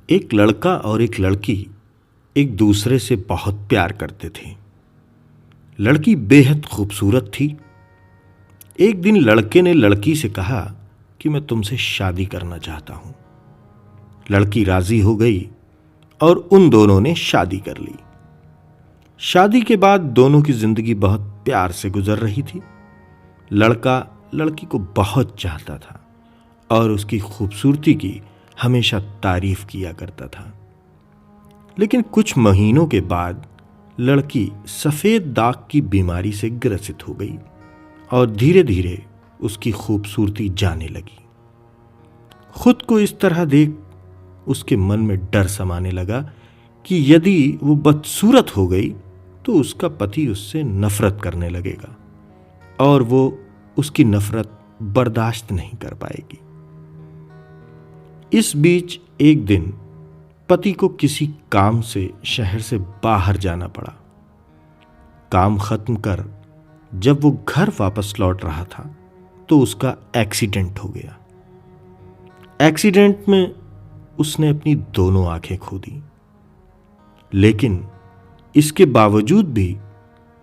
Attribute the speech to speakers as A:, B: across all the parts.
A: एक लड़का और एक लड़की एक दूसरे से बहुत प्यार करते थे। लड़की बेहद खूबसूरत थी। एक दिन लड़के ने लड़की से कहा कि मैं तुमसे शादी करना चाहता हूं। लड़की राजी हो गई और उन दोनों ने शादी कर ली। शादी के बाद दोनों की जिंदगी बहुत प्यार से गुजर रही थी। लड़का लड़की को बहुत चाहता था और उसकी खूबसूरती की हमेशा तारीफ किया करता था। लेकिन कुछ महीनों के बाद लड़की सफेद दाग की बीमारी से ग्रसित हो गई और धीरे धीरे उसकी खूबसूरती जाने लगी। खुद को इस तरह देख उसके मन में डर समाने लगा कि यदि वो बदसूरत हो गई तो उसका पति उससे नफरत करने लगेगा और वो उसकी नफरत बर्दाश्त नहीं कर पाएगी। इस बीच एक दिन पति को किसी काम से शहर से बाहर जाना पड़ा। काम खत्म कर जब वो घर वापस लौट रहा था तो उसका एक्सीडेंट हो गया। एक्सीडेंट में उसने अपनी दोनों आंखें खो दी, लेकिन इसके बावजूद भी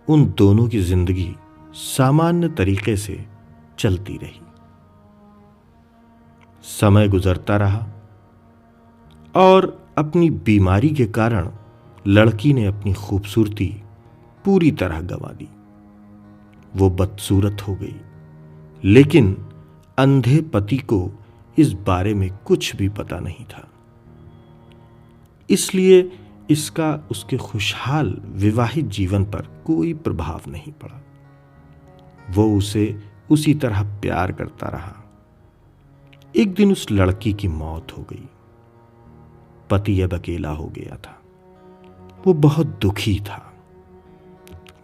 A: उन दोनों की जिंदगी सामान्य तरीके से चलती रही। समय गुजरता रहा और अपनी बीमारी के कारण लड़की ने अपनी खूबसूरती पूरी तरह गंवा दी। वो बदसूरत हो गई, लेकिन अंधे पति को इस बारे में कुछ भी पता नहीं था। इसलिए इसका उसके खुशहाल विवाहित जीवन पर कोई प्रभाव नहीं पड़ा। वो उसे उसी तरह प्यार करता रहा। एक दिन उस लड़की की मौत हो गई। पति अब अकेला हो गया था। वो बहुत दुखी था।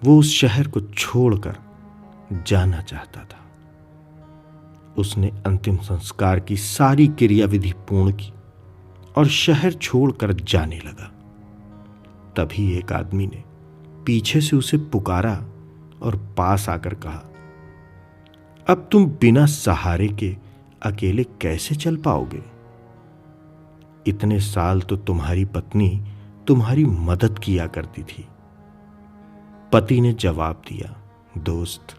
A: वो उस शहर को छोड़कर जाना चाहता था। उसने अंतिम संस्कार की सारी क्रियाविधि पूर्ण की और शहर छोड़कर जाने लगा। तभी एक आदमी ने पीछे से उसे पुकारा और पास आकर कहा, अब तुम बिना सहारे के अकेले कैसे चल पाओगे? इतने साल तो तुम्हारी पत्नी तुम्हारी मदद किया करती थी। पति ने जवाब दिया, दोस्त,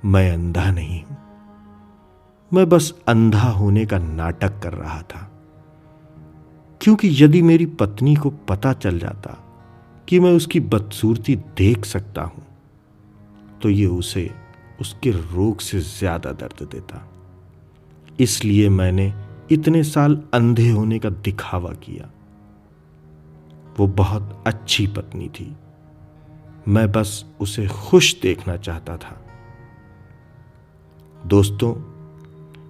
A: मैं अंधा नहीं हूं। मैं बस अंधा होने का नाटक कर रहा था, क्योंकि यदि मेरी पत्नी को पता चल जाता कि मैं उसकी बदसूरती देख सकता हूं तो ये उसे उसके रोग से ज्यादा दर्द देता। इसलिए मैंने इतने साल अंधे होने का दिखावा किया। वो बहुत अच्छी पत्नी थी। मैं बस उसे खुश देखना चाहता था। दोस्तों,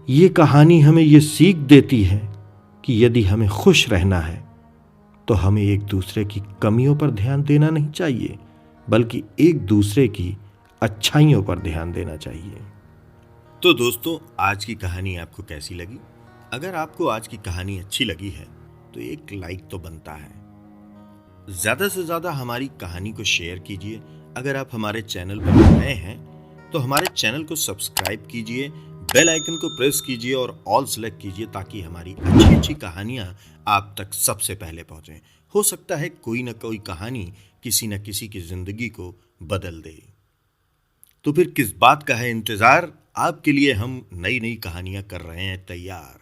A: ये कहानी हमें ये सीख देती है कि यदि हमें खुश रहना है तो हमें एक दूसरे की कमियों पर ध्यान देना नहीं चाहिए, बल्कि एक दूसरे की अच्छाइयों पर ध्यान देना चाहिए। तो दोस्तों, आज की कहानी आपको कैसी लगी? अगर आपको आज की कहानी अच्छी लगी है तो एक लाइक तो बनता है। ज्यादा से ज्यादा हमारी कहानी को शेयर कीजिए। अगर आप हमारे चैनल पर नए हैं तो हमारे चैनल को सब्सक्राइब कीजिए, बेल आइकन को प्रेस कीजिए और ऑल सेलेक्ट कीजिए ताकि हमारी अच्छी अच्छी कहानियां आप तक सबसे पहले पहुंचें। हो सकता है कोई ना कोई कहानी किसी न किसी की जिंदगी को बदल दे। तो फिर किस बात का है इंतजार? आपके लिए हम नई नई कहानियां कर रहे हैं तैयार।